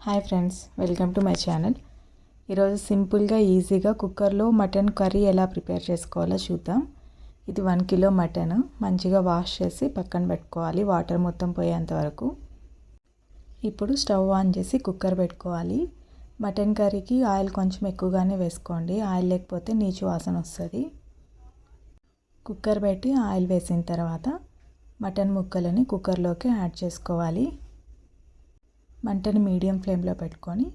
Hi friends, welcome to my channel. ఈరోజు సింపుల్గా ఈజీగా కుక్కర్లో మటన్ కర్రీ ఎలా ప్రిపేర్ చేసుకోవాలో చూద్దాం. ఇది 1 కిలో మటన్ మంచిగా వాష్ చేసి పక్కన పెట్టుకోవాలి, వాటర్ మొత్తం పోయేంత వరకు. ఇప్పుడు స్టవ్ ఆన్ చేసి కుక్కర్ పెట్టుకోవాలి. మటన్ కర్రీకి ఆయిల్ కొంచెం ఎక్కువగానే వేసుకోండి, ఆయిల్ లేకపోతే నీచు వాసన వస్తుంది. కుక్కర్ పెట్టి ఆయిల్ వేసిన తర్వాత మటన్ ముక్కలని కుక్కర్లోకి యాడ్ చేసుకోవాలి. మంటని మీడియం ఫ్లేమ్లో పెట్టుకొని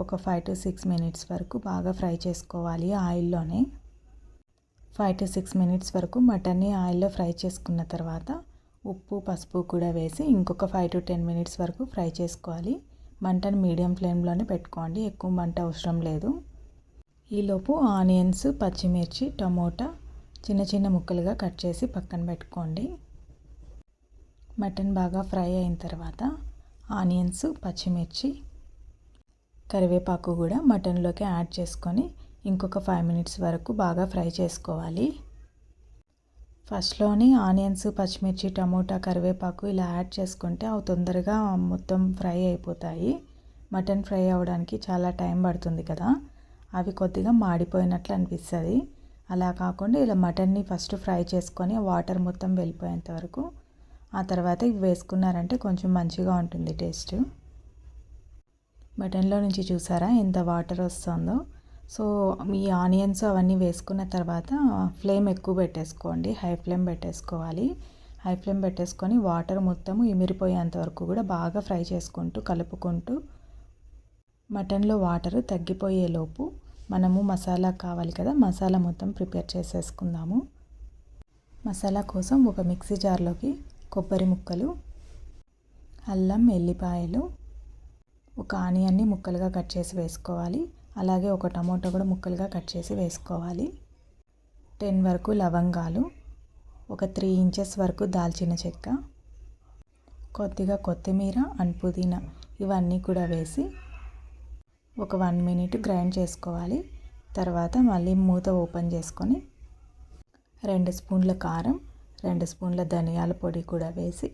ఒక 5 to 6 మినిట్స్ వరకు బాగా ఫ్రై చేసుకోవాలి ఆయిల్లోనే. 5 to 6 మినిట్స్ వరకు మటన్ని ఆయిల్లో ఫ్రై చేసుకున్న తర్వాత ఉప్పు పసుపు కూడా వేసి ఇంకొక 5 to 10 మినిట్స్ వరకు ఫ్రై చేసుకోవాలి. మంటని మీడియం ఫ్లేమ్లోనే పెట్టుకోండి, ఎక్కువ మంట అవసరం లేదు. ఈలోపు ఆనియన్స్, పచ్చిమిర్చి, టమోటా చిన్న చిన్న ముక్కలుగా కట్ చేసి పక్కన పెట్టుకోండి. మటన్ బాగా ఫ్రై అయిన తర్వాత ఆనియన్స్, పచ్చిమిర్చి, కరివేపాకు కూడా మటన్లోకి యాడ్ చేసుకొని ఇంకొక 5 మినిట్స్ వరకు బాగా ఫ్రై చేసుకోవాలి. ఫస్ట్లోనే ఆనియన్స్, పచ్చిమిర్చి, టమోటా, కరివేపాకు ఇలా యాడ్ చేసుకుంటే అవి తొందరగా మొత్తం ఫ్రై అయిపోతాయి. మటన్ ఫ్రై అవ్వడానికి చాలా టైం పడుతుంది కదా, అవి కొద్దిగా మాడిపోయినట్లు అనిపిస్తుంది. అలా కాకుండా ఇలా మటన్ని ఫస్ట్ ఫ్రై చేసుకొని వాటర్ మొత్తం వెళ్ళిపోయేంత వరకు, ఆ తర్వాత ఇవి వేసుకున్నారంటే కొంచెం మంచిగా ఉంటుంది టేస్ట్. మటన్లో నుంచి చూసారా ఎంత వాటర్ వస్తుందో. సో మీ ఆనియన్స్ అవన్నీ వేసుకున్న తర్వాత ఫ్లేమ్ ఎక్కువ పెట్టేసుకోండి, హై ఫ్లేమ్ పెట్టేసుకోవాలి. హై ఫ్లేమ్ పెట్టేసుకొని వాటర్ మొత్తము ఇమిరిపోయేంత వరకు కూడా బాగా ఫ్రై చేసుకుంటూ కలుపుకుంటూ, మటన్లో వాటర్ తగ్గిపోయేలోపు మనము మసాలా కావాలి కదా, మసాలా మొత్తం ప్రిపేర్ చేసేసుకుందాము. మసాలా కోసం ఒక మిక్సీ జార్లోకి కొబ్బరి ముక్కలు, అల్లం, ఎల్లిపాయలు, ఒక ఆనియన్ని ముక్కలుగా కట్ చేసి వేసుకోవాలి. అలాగే ఒక టమోటా కూడా ముక్కలుగా కట్ చేసి వేసుకోవాలి. 10 వరకు లవంగాలు, ఒక 3 ఇంచెస్ వరకు దాల్చిన చెక్క, కొద్దిగా కొత్తిమీర అండ్ పుదీనా ఇవన్నీ కూడా వేసి ఒక 1 మినిట్ గ్రైండ్ చేసుకోవాలి. తర్వాత మళ్ళీ మూత ఓపెన్ చేసుకొని 2 స్పూన్ల కారం, 2 స్పూన్ల ధనియాల పొడి కూడా వేసి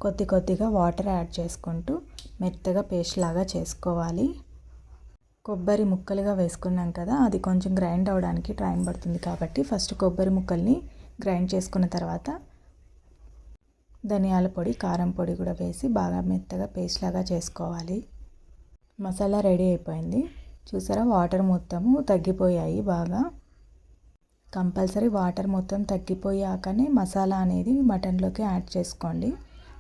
కొద్దిగా వాటర్ యాడ్ చేసుకుంటూ మెత్తగా పేస్ట్ లాగా చేసుకోవాలి. కొబ్బరి ముక్కలుగా వేసుకున్నాం కదా, అది కొంచెం గ్రైండ్ అవ్వడానికి టైం పడుతుంది కాబట్టి ఫస్ట్ కొబ్బరి ముక్కల్ని గ్రైండ్ చేసుకున్న తర్వాత ధనియాల పొడి, కారం పొడి కూడా వేసి బాగా మెత్తగా పేస్ట్ లాగా చేసుకోవాలి. మసాలా రెడీ అయిపోయింది. చూసారా, వాటర్ మొత్తము తగ్గిపోయాయి బాగా. కంపల్సరీ వాటర్ మొత్తం తగ్గిపోయాకనే మసాలా అనేది మటన్లోకి యాడ్ చేసుకోండి,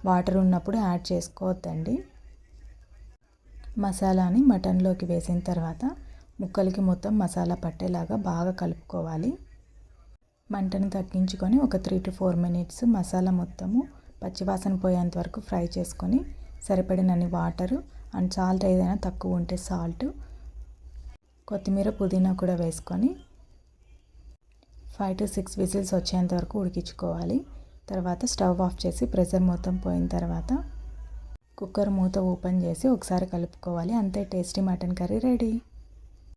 వాటర్ ఉన్నప్పుడు యాడ్ చేసుకోవద్దండి. మసాలాని మటన్లోకి వేసిన తర్వాత ముక్కలకి మొత్తం మసాలా పట్టేలాగా బాగా కలుపుకోవాలి. మంటను తగ్గించుకొని ఒక 3 to 4 మినిట్స్ మసాలా మొత్తము పచ్చివాసన పోయేంత వరకు ఫ్రై చేసుకొని సరిపడినన్ని వాటరు అండ్ సాల్ట్ ఏదైనా తక్కువ ఉంటే సాల్ట్, కొత్తిమీర, పుదీనా కూడా వేసుకొని 5 to 6 విజిల్స్ వచ్చేంత వరకు ఉడికించుకోవాలి. తర్వాత స్టవ్ ఆఫ్ చేసి ప్రెషర్ మొత్తం పోయిన తర్వాత కుక్కర్ మూత ఓపెన్ చేసి ఒకసారి కలుపుకోవాలి. అంతే, టేస్టీ మటన్ కర్రీ రెడీ.